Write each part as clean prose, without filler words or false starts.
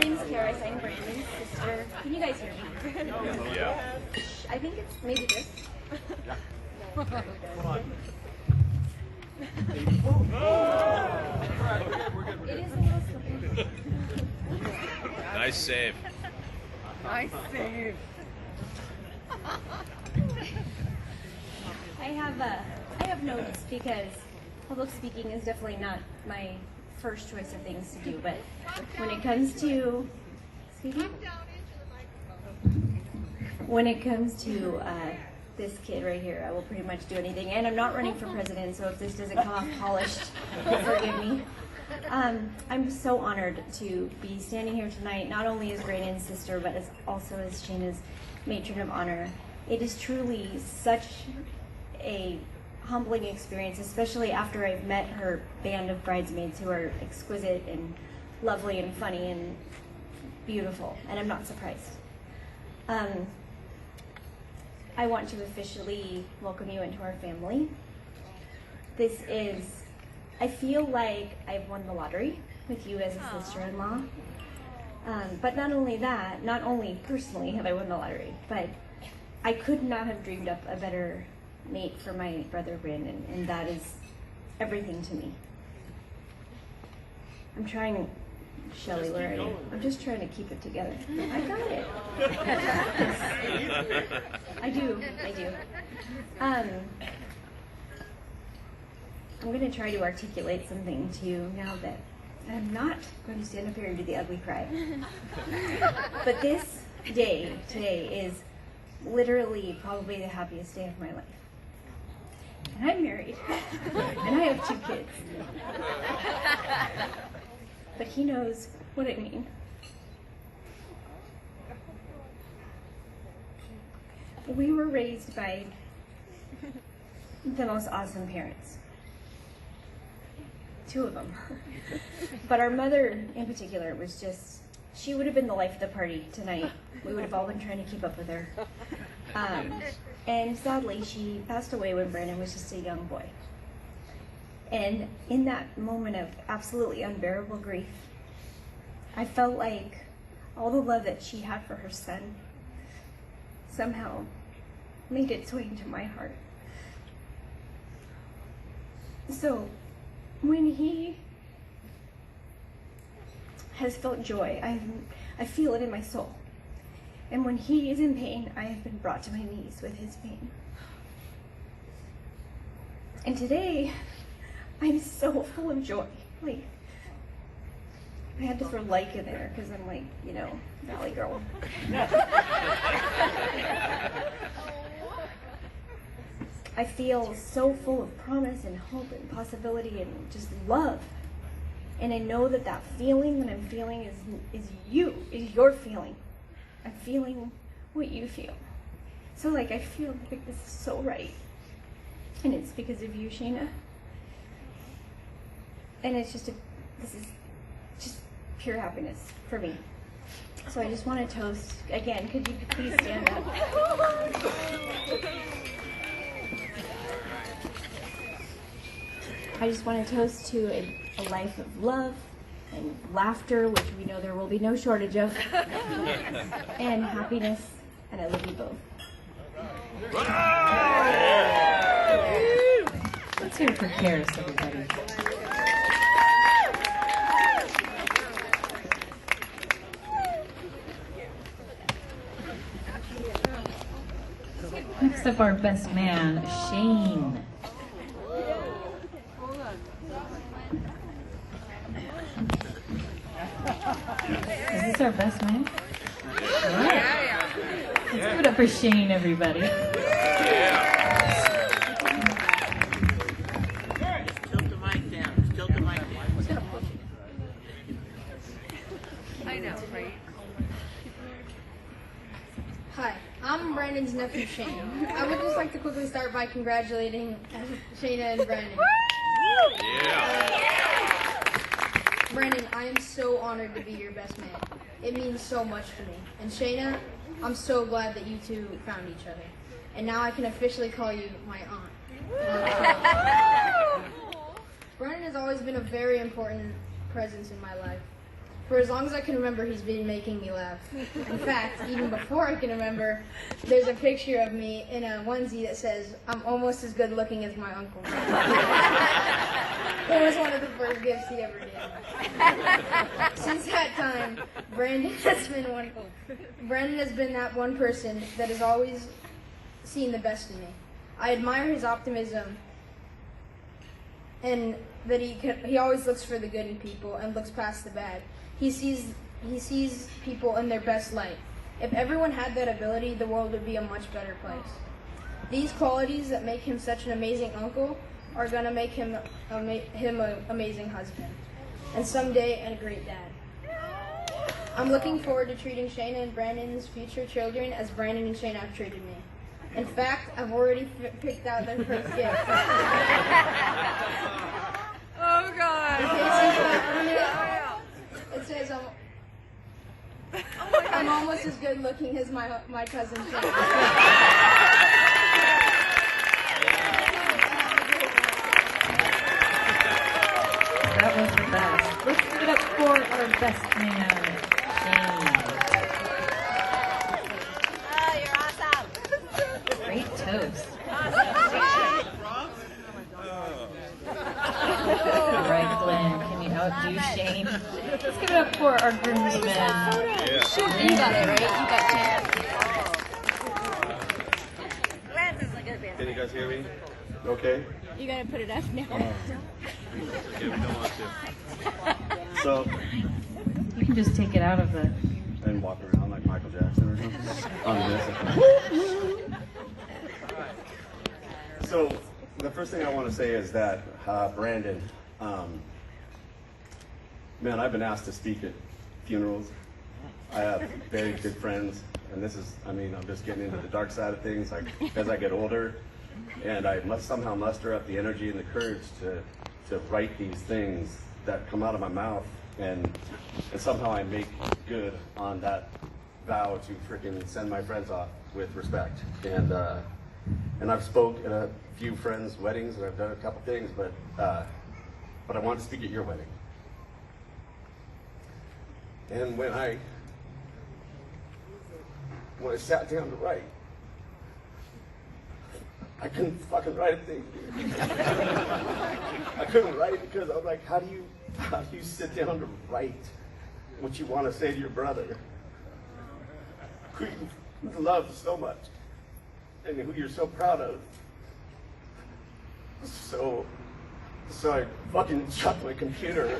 name's Kara. I'm Brandon's sister. Can you guys hear me? Yeah. I think it's maybe this. Come on. It is a little slippery. Nice save. Nice save. I have notes because public speaking is definitely not my first choice of things to do, but when it comes to, excuse me? When it comes to this kid right here, I will pretty much do anything. And I'm not running for president, so if this doesn't come off polished, forgive me. I'm so honored to be standing here tonight, not only as Brandon's sister, but also as Shanya's matron of honor. It is truly such a humbling experience, especially after I've met her band of bridesmaids who are exquisite and lovely and funny and beautiful, and I'm not surprised. I want to officially welcome you into our family. I feel like I've won the lottery with you as a sister-in-law. But not only that, not only personally have I won the lottery, but I could not have dreamed up a better mate for my brother Brandon, and that is everything to me. I'm trying, Shelly, where are you? I'm just trying to keep it together. I got it. I do. I'm going to try to articulate something to you now that I'm not going to stand up here and do the ugly cry. But this day, today, is literally probably the happiest day of my life. And I'm married, and I have 2 kids. But he knows what I mean. We were raised by the most awesome parents. 2 of them. But our mother in particular was just, she would have been the life of the party tonight. We would have all been trying to keep up with her. And sadly, she passed away when Brandon was just a young boy. And in that moment of absolutely unbearable grief, I felt like all the love that she had for her son somehow made its way into my heart. So when he has felt joy, I feel it in my soul. And when he is in pain, I have been brought to my knees with his pain. And today, I'm so full of joy. Like, I had to throw like in there because I'm like, you know, valley girl. I feel so full of promise and hope and possibility and just love. And I know that that feeling that I'm feeling is your feeling. I'm feeling what you feel. So like, I feel like this is so right. And it's because of you, Shanya. And it's just this is just pure happiness for me. So I just want to toast, again, could you please stand up? I just want to toast to a life of love and laughter, which we know there will be no shortage of, and happiness, and I love you both. Let's hear it for Karis, everybody. Next up, our best man, Shane. Is this our best man? Yeah. Let's give it up for Shane, everybody. Just tilt the mic down. Just tilt the mic down. I know, right? Hi, I'm Brandon's nephew, Shane. I would just like to quickly start by congratulating Shayna and Brandon. Brandon, I am so honored to be your best man. It means so much to me. And Shayna, I'm so glad that you two found each other. And now I can officially call you my aunt. Brandon has always been a very important presence in my life. For as long as I can remember, he's been making me laugh. In fact, even before I can remember, there's a picture of me in a onesie that says, "I'm almost as good looking as my uncle." It was one of the first gifts he ever did. Since that time, Brandon has been that one person that has always seen the best in me. I admire his optimism and that he always looks for the good in people and looks past the bad. He sees people in their best light. If everyone had that ability, the world would be a much better place. These qualities that make him such an amazing uncle are going to make him an amazing husband, and someday a great dad. I'm looking forward to treating Shayna and Brandon's future children as Brandon and Shayna have treated me. In fact, I've already picked out their first gift. Oh God. It says I'm almost as good looking as my cousin Shayna. That was the best. Let's give it up for our best man, Shane. Oh, you're awesome. Great toast. All right, Glenn, can you outdo Shane? Let's give it up for our groomsmen. Yeah. You got it, right? You got Shayna. Lance is a good man. Can you guys hear me? Okay. You gotta put it up now. Okay, we don't want to. So, You can just take it out of the... and walk around like Michael Jackson or something. On this. So, the first thing I want to say is that Brandon, man, I've been asked to speak at funerals. I have very good friends, and this is, I mean, I'm just getting into the dark side of things. Like, as I get older, and I must somehow muster up the energy and the courage to write these things that come out of my mouth, and somehow I make good on that vow to freaking send my friends off with respect. And I've spoke at a few friends' weddings, and I've done a couple things, but I wanted to speak at your wedding. And when I sat down to write, I couldn't fucking write a thing. I couldn't write because I was like, how do you sit down to write what you want to say to your brother, who you love so much, and who you're so proud of? So I fucking chucked my computer.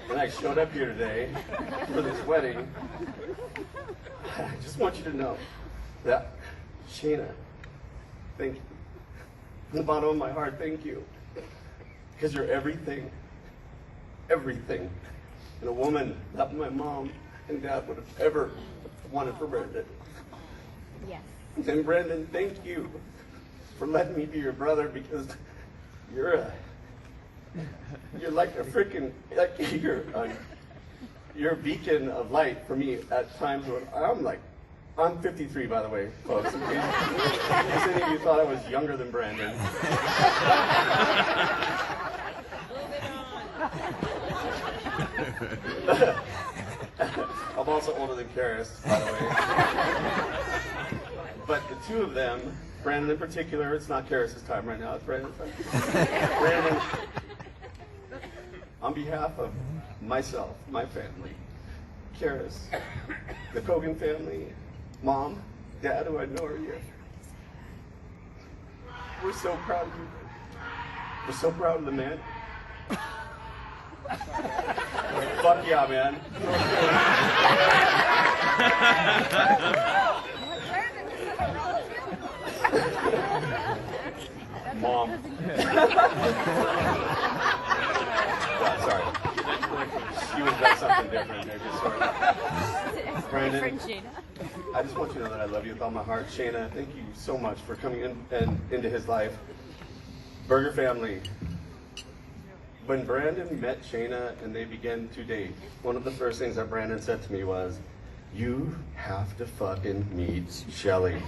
And I showed up here today for this wedding. I just want you to know that, Shayna, thank you. From the bottom of my heart, thank you. Because you're everything. Everything. And a woman that my mom and dad would have ever wanted for Brandon. Yes. And Brandon, thank you for letting me be your brother, because you're like a freaking, like you're a beacon of light for me at times when I'm 53, by the way, folks. In case any of you thought I was younger than Brandon. I'm also older than Karis, by the way. But the two of them, Brandon in particular, it's not Karis' time right now, it's Brandon's time. Brandon, on behalf of myself, my family, Karis, the Kogan family, Mom, Dad, who I know are here, we're so proud of you. We're so proud of the man. Fuck yeah, man. Mom. Yeah, sorry. She would have done something different. Maybe, sorry. Brandon, I just want you to know that I love you with all my heart. Shayna, thank you so much for coming in and into his life. Burger family. When Brandon met Shayna and they began to date, one of the first things that Brandon said to me was, "You have to fucking meet Shelly."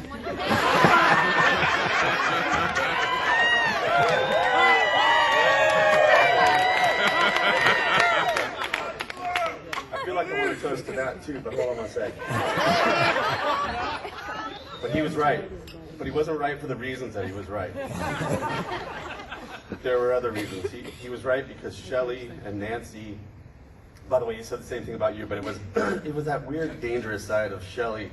toast to that too, but hold on one sec. But he was right. But he wasn't right for the reasons that he was right. There were other reasons. He was right because Shelley and Nancy, by the way, he said the same thing about you, but it was it was that weird, dangerous side of Shelley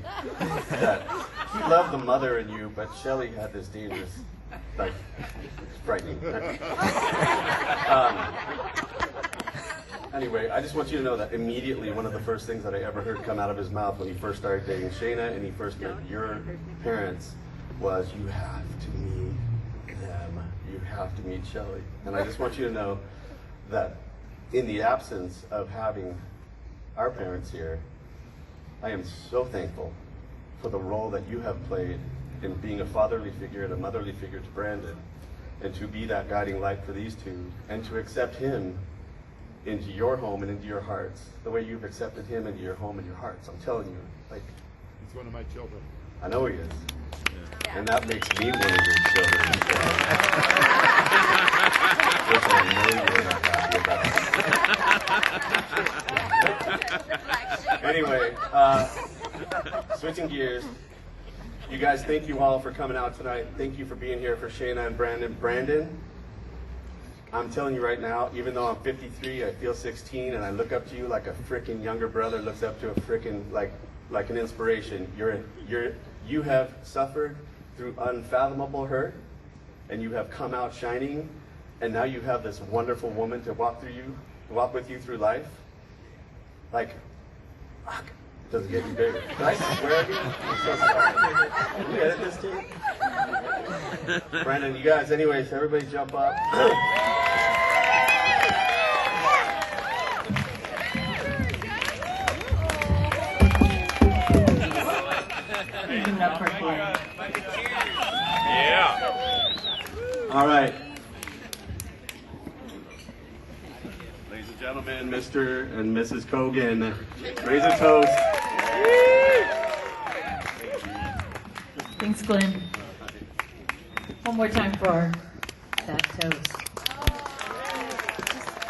that he loved the mother in you, but Shelley had this dangerous, like, frightening. Anyway, I just want you to know that immediately one of the first things that I ever heard come out of his mouth when he first started dating Shayna and he first met your parents was, you have to meet them. You have to meet Shelley. And I just want you to know that in the absence of having our parents here, I am so thankful for the role that you have played in being a fatherly figure and a motherly figure to Brandon, and to be that guiding light for these two, and to accept him into your home and into your hearts, the way you've accepted him into your home and your hearts. I'm telling you, like, He's one of my children. I know he is. And that makes me one of your children. Which I know you're not happy about. Anyway, switching gears. You guys, thank you all for coming out tonight. Thank you for being here for Shayna and Brandon. Brandon, I'm telling you right now, even though I'm 53, I feel 16, and I look up to you like a freaking younger brother looks up to a freaking, like an inspiration. You have suffered through unfathomable hurt, and you have come out shining, and now you have this wonderful woman to walk with you through life. Like, fuck, it doesn't get any bigger. Did I swear again? I'm so sorry. Can we edit this too? Brandon, you guys, anyways, everybody jump up. Give it up for Glenn. Yeah. All right. Ladies and gentlemen, Mr. and Mrs. Kogan, raise a toast. Thanks, Glenn. One more time for that toast.